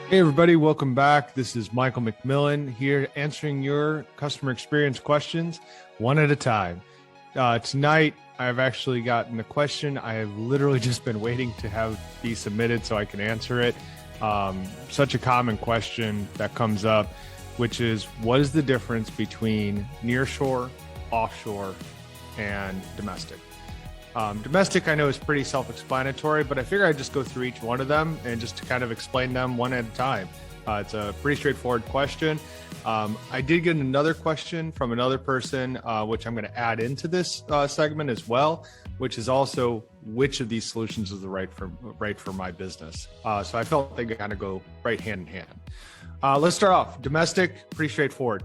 Hey everybody, welcome back. This is Michael McMillan here answering your customer experience questions one at a time. Tonight, I've actually gotten a question I have literally just been waiting to have be submitted so I can answer it. Such a common question that comes up, which is what is the difference between nearshore, offshore, and domestic? Domestic, I know, is pretty self-explanatory, but I figure I'd just go through each one of them and just to kind of explain them one at a time. It's a pretty straightforward question. I did get another question from another person, which I'm going to add into this segment as well, which is also which of these solutions is the right for my business. So I felt they kind of go right hand in hand. Let's start off. Domestic, pretty straightforward.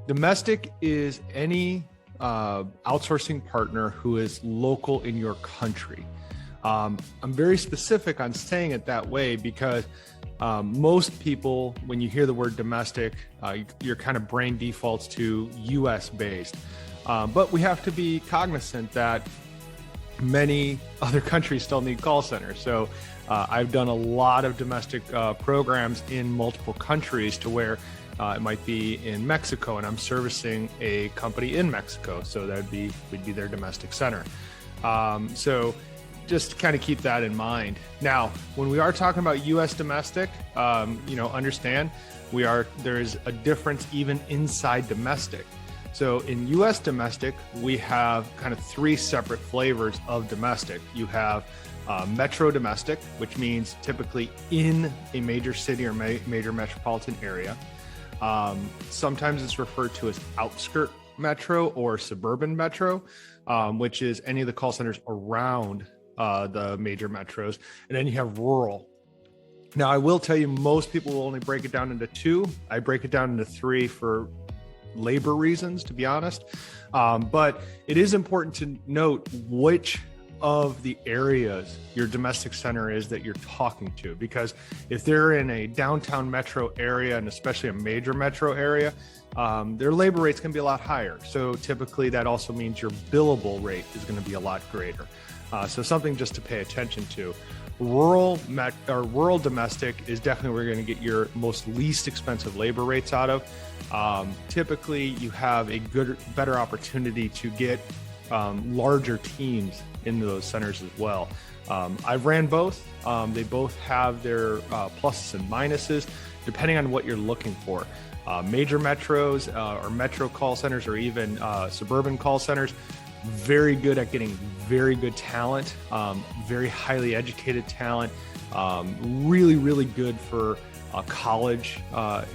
Domestic is any outsourcing partner who is local in your country. I'm very specific on saying it that way because most people, when you hear the word domestic, your kind of brain defaults to US based. But we have to be cognizant that many other countries still need call centers. So I've done a lot of domestic programs in multiple countries to where it might be in Mexico and I'm servicing a company in Mexico. So we'd be their domestic center. So just kind of keep that in mind. Now, when we are talking about US domestic, understand there is a difference even inside domestic. So in US domestic, we have kind of three separate flavors of domestic. You have metro domestic, which means typically in a major city or major metropolitan area. Sometimes it's referred to as outskirt metro or suburban metro, which is any of the call centers around the major metros. And then you have rural. Now, I will tell you, most people will only break it down into two. I break it down into three for labor reasons, to be honest. But it is important to note which of the areas your domestic center is that you're talking to, because if they're in a downtown metro area and especially a major metro area, their labor rates can be a lot higher. So typically that also means your billable rate is going to be a lot greater. So something just to pay attention to. Rural domestic is definitely where you're going to get your most least expensive labor rates out of. Typically you have a better opportunity to get larger teams into those centers as well. I've ran both. They both have their pluses and minuses depending on what you're looking for. Major metros or metro call centers or even suburban call centers, very good at getting very good talent, very highly educated talent, really good for college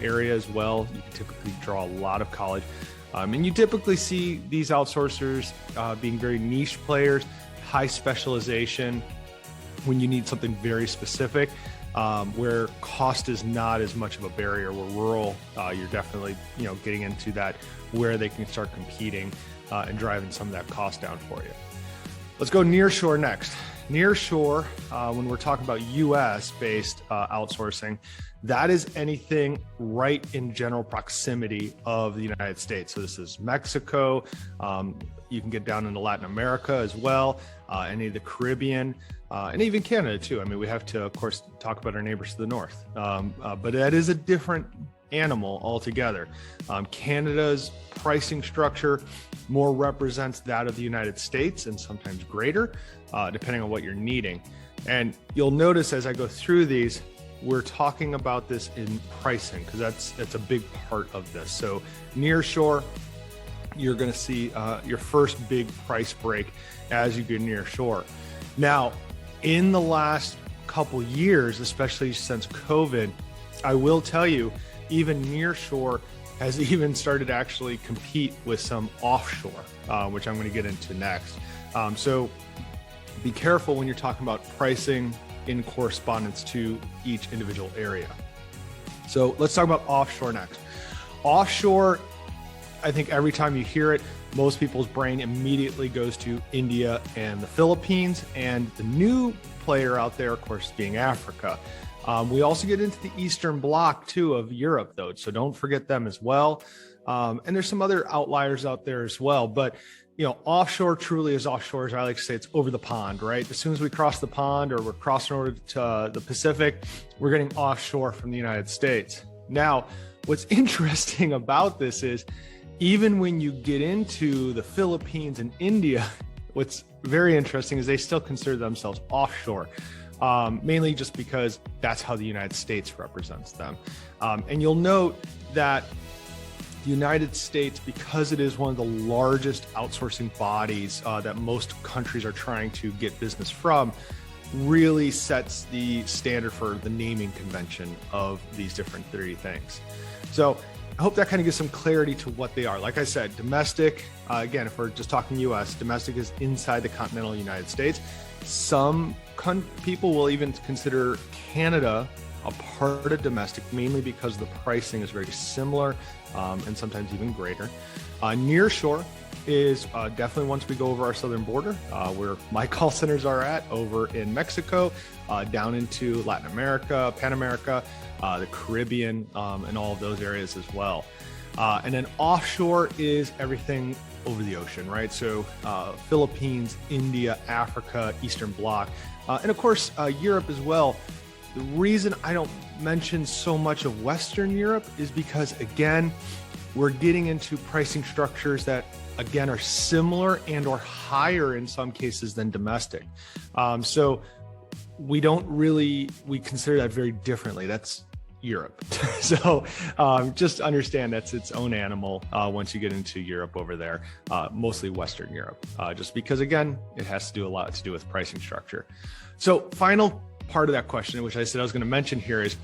area as well. You can typically draw a lot of college. And you typically see these outsourcers being very niche players, high specialization when you need something very specific, where cost is not as much of a barrier. Where rural, you're definitely getting into that where they can start competing and driving some of that cost down for you. Let's go nearshore next. Nearshore, when we're talking about US-based outsourcing, that is anything right in general proximity of the United States. So this is Mexico. You can get down into Latin America as well, any of the Caribbean, and even Canada too. I mean, we have to, of course, talk about our neighbors to the north, but that is a different animal altogether. Canada's pricing structure more represents that of the United States and sometimes greater, depending on what you're needing. And you'll notice as I go through these, we're talking about this in pricing because that's a big part of this. So nearshore, you're going to see your first big price break as you get nearshore. Now, in the last couple years, especially since COVID, I will tell you, even nearshore has even started to actually compete with some offshore, which I'm going to get into next. So be careful when you're talking about pricing in correspondence to each individual area. So let's talk about offshore next. Offshore, I think every time you hear it, most people's brain immediately goes to India and the Philippines, and the new player out there, of course, being Africa. We also get into the Eastern Bloc too of Europe though, so don't forget them as well. And there's some other outliers out there as well, but Offshore truly is offshore. As I like to say, it's over the pond, right? As soon as we cross the pond or we're crossing over to the Pacific, we're getting offshore from the United States. Now, what's interesting about this is even when you get into the Philippines and India, what's very interesting is they still consider themselves offshore, mainly just because that's how the United States represents them. And you'll note that the United States, because it is one of the largest outsourcing bodies that most countries are trying to get business from, really sets the standard for the naming convention of these different three things. So I hope that kind of gives some clarity to what they are. Like I said, domestic, again, if we're just talking US, domestic is inside the continental United States. Some people will even consider Canada a part of domestic, mainly because the pricing is very similar and sometimes even greater. Nearshore is definitely once we go over our southern border, where my call centers are at, over in Mexico, down into Latin America, Pan America, the Caribbean, and all of those areas as well. And then offshore is everything over the ocean, right? So Philippines, India, Africa, Eastern Bloc, and of course, Europe as well. The reason I don't mention so much of Western Europe is because, again, we're getting into pricing structures that, again, are similar and or higher in some cases than domestic. So we consider that very differently. That's Europe. So just understand that's its own animal once you get into Europe over there, mostly Western Europe, just because, again, it has to do a lot to do with pricing structure. So final part of that question, which I said I was going to mention here, is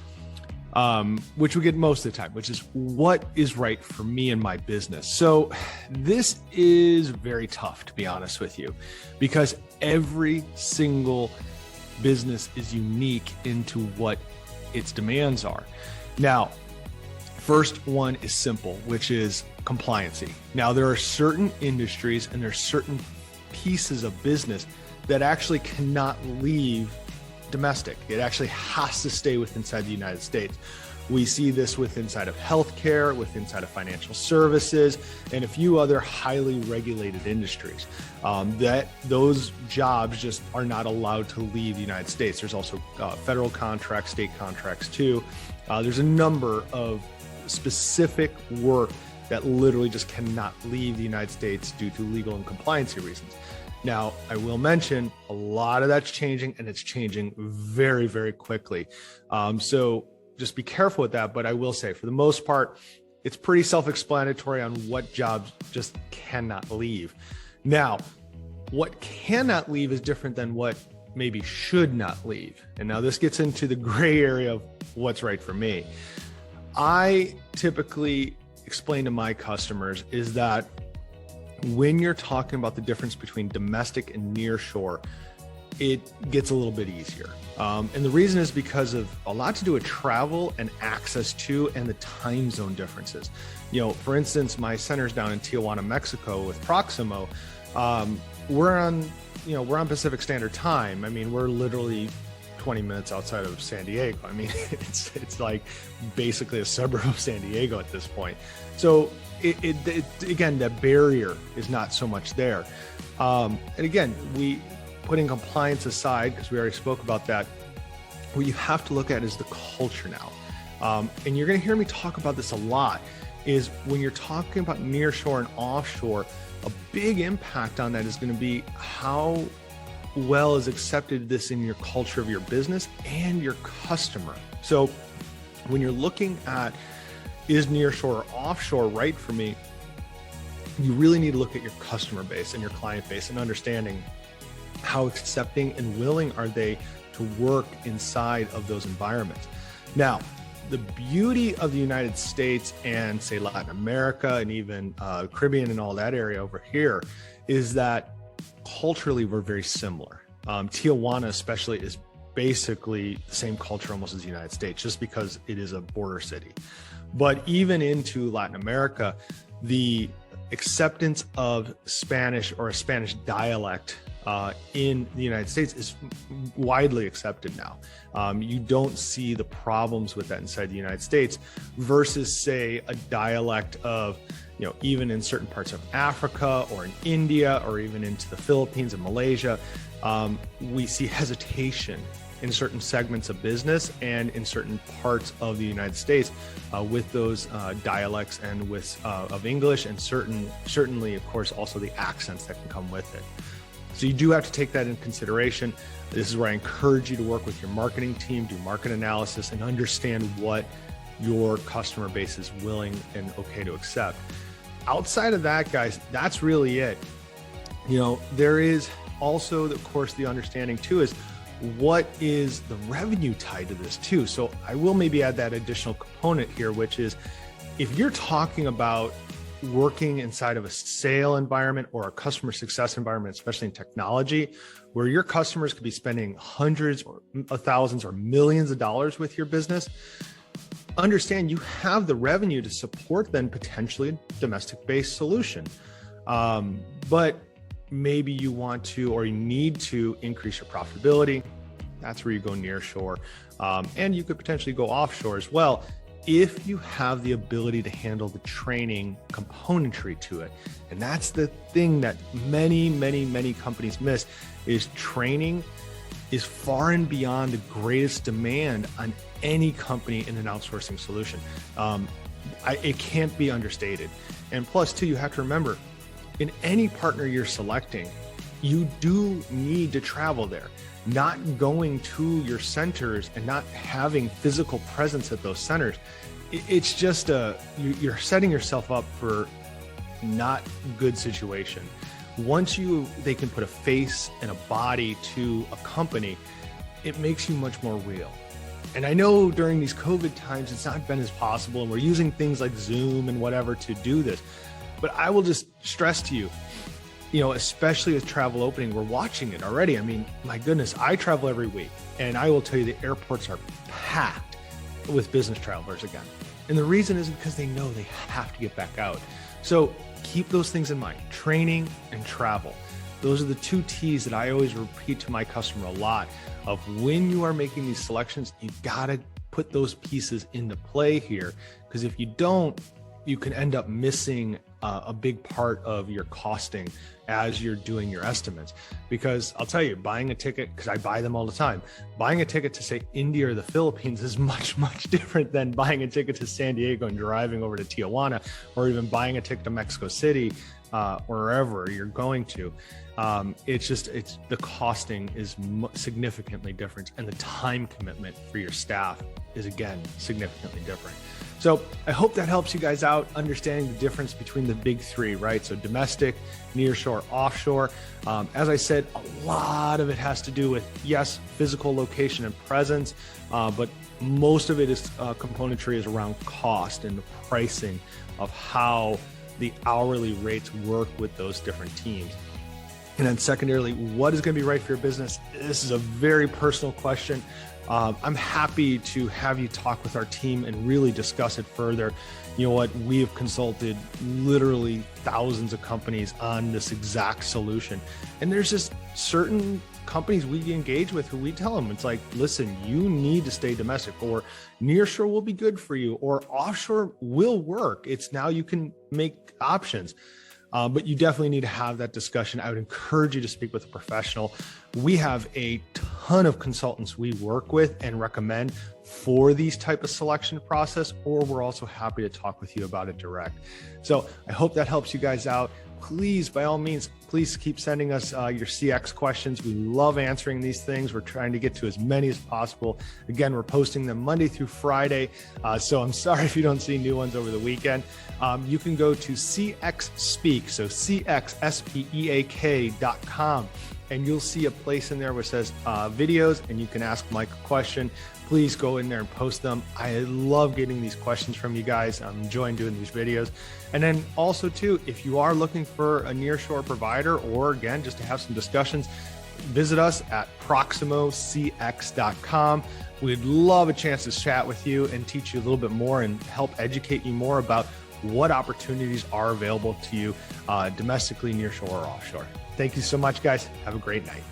which we get most of the time, which is what is right for me and my business. So this is very tough, to be honest with you, because every single business is unique into what its demands are. Now, first one is simple, which is compliancy. Now, there are certain industries and there are certain pieces of business that actually cannot leave domestic. It actually has to stay within inside the United States. We see this with inside of healthcare, with inside of financial services, and a few other highly regulated industries. That those jobs just are not allowed to leave the United States. There's also federal contracts, state contracts too. There's a number of specific work that literally just cannot leave the United States due to legal and compliancy reasons. Now, I will mention a lot of that's changing, and it's changing very, very quickly. So just be careful with that. But I will say, for the most part, it's pretty self-explanatory on what jobs just cannot leave. Now, what cannot leave is different than what maybe should not leave. And now this gets into the gray area of what's right for me. I typically explain to my customers is that when you're talking about the difference between domestic and nearshore, it gets a little bit easier. And the reason is because of a lot to do with travel and access to and the time zone differences. For instance, my center's down in Tijuana, Mexico with Proximo. We're on Pacific Standard Time. I mean, we're literally 20 minutes outside of San Diego. I mean, it's like basically a suburb of San Diego at this point. So it again, that barrier is not so much there. And again, putting compliance aside, because we already spoke about that, what you have to look at is the culture now. And you're going to hear me talk about this a lot, is when you're talking about nearshore and offshore, a big impact on that is going to be how well is accepted this in your culture of your business and your customer. So when you're looking at, is nearshore or offshore right for me, you really need to look at your customer base and your client base and understanding how accepting and willing are they to work inside of those environments. Now, the beauty of the United States and say Latin America and even Caribbean and all that area over here is that culturally we're very similar. Tijuana especially is basically the same culture almost as the United States, just because it is a border city. But even into Latin America, the acceptance of Spanish or a Spanish dialect in the United States is widely accepted now. You don't see the problems with that inside the United States versus, say, a dialect of, even in certain parts of Africa or in India or even into the Philippines and Malaysia. We see hesitation in certain segments of business and in certain parts of the United States with those dialects and with of English, and certainly, of course, also the accents that can come with it. So you do have to take that in consideration. This is where I encourage you to work with your marketing team, do market analysis, and understand what your customer base is willing and okay to accept. Outside of that, guys, that's really it. There is also, of course, the understanding too is what is the revenue tied to this too. So I will maybe add that additional component here, which is if you're talking about working inside of a sale environment or a customer success environment, especially in technology, where your customers could be spending hundreds or thousands or millions of dollars with your business, understand you have the revenue to support then potentially a domestic-based solution. But maybe you want to, or you need to increase your profitability. That's where you go nearshore. And you could potentially go offshore as well, if you have the ability to handle the training componentry to it. And that's the thing that many companies miss, is training is far and beyond the greatest demand on any company in an outsourcing solution. It can't be understated. And plus too, you have to remember, in any partner you're selecting, you do need to travel there. Not going to your centers and not having physical presence at those centers, it's just you're setting yourself up for not good situation. Once they can put a face and a body to a company, it makes you much more real. And I know during these COVID times, it's not been as possible, and we're using things like Zoom and whatever to do this. But I will just stress to you, especially with travel opening, we're watching it already. I mean, my goodness, I travel every week, and I will tell you the airports are packed with business travelers again. And the reason is because they know they have to get back out. So keep those things in mind, training and travel. Those are the two T's that I always repeat to my customer a lot, of when you are making these selections, you gotta put those pieces into play here, because if you don't, you can end up missing a big part of your costing as you're doing your estimates. Because I'll tell you, buying a ticket, because I buy them all the time, buying a ticket to, say, India or the Philippines is much different than buying a ticket to San Diego and driving over to Tijuana, or even buying a ticket to Mexico City or wherever you're going to. It's the costing is significantly different, and the time commitment for your staff is, again, significantly different. So I hope that helps you guys out understanding the difference between the big three, right? So domestic, nearshore, offshore. As I said, a lot of it has to do with, yes, physical location and presence, but most of it is componentry is around cost and the pricing of how the hourly rates work with those different teams. And then secondarily, what is going to be right for your business? This is a very personal question. I'm happy to have you talk with our team and really discuss it further. You know what? We have consulted literally thousands of companies on this exact solution. And there's just certain companies we engage with who we tell them, it's like, listen, you need to stay domestic, or nearshore will be good for you, or offshore will work. It's now you can make options. But you definitely need to have that discussion. I would encourage you to speak with a professional. We have a ton of consultants we work with and recommend for these type of selection process, or we're also happy to talk with you about it direct. So I hope that helps you guys out. Please, by all means, please keep sending us your CX questions. We love answering these things. We're trying to get to as many as possible. Again, we're posting them Monday through Friday. So I'm sorry if you don't see new ones over the weekend. You can go to CX Speak, so CXSpeak.com, and you'll see a place in there where it says videos, and you can ask Mike a question. Please go in there and post them. I love getting these questions from you guys. I'm enjoying doing these videos. And then also too, if you are looking for a nearshore provider, or again, just to have some discussions, visit us at proximocx.com. We'd love a chance to chat with you and teach you a little bit more and help educate you more about what opportunities are available to you domestically, nearshore, or offshore. Thank you so much, guys. Have a great night.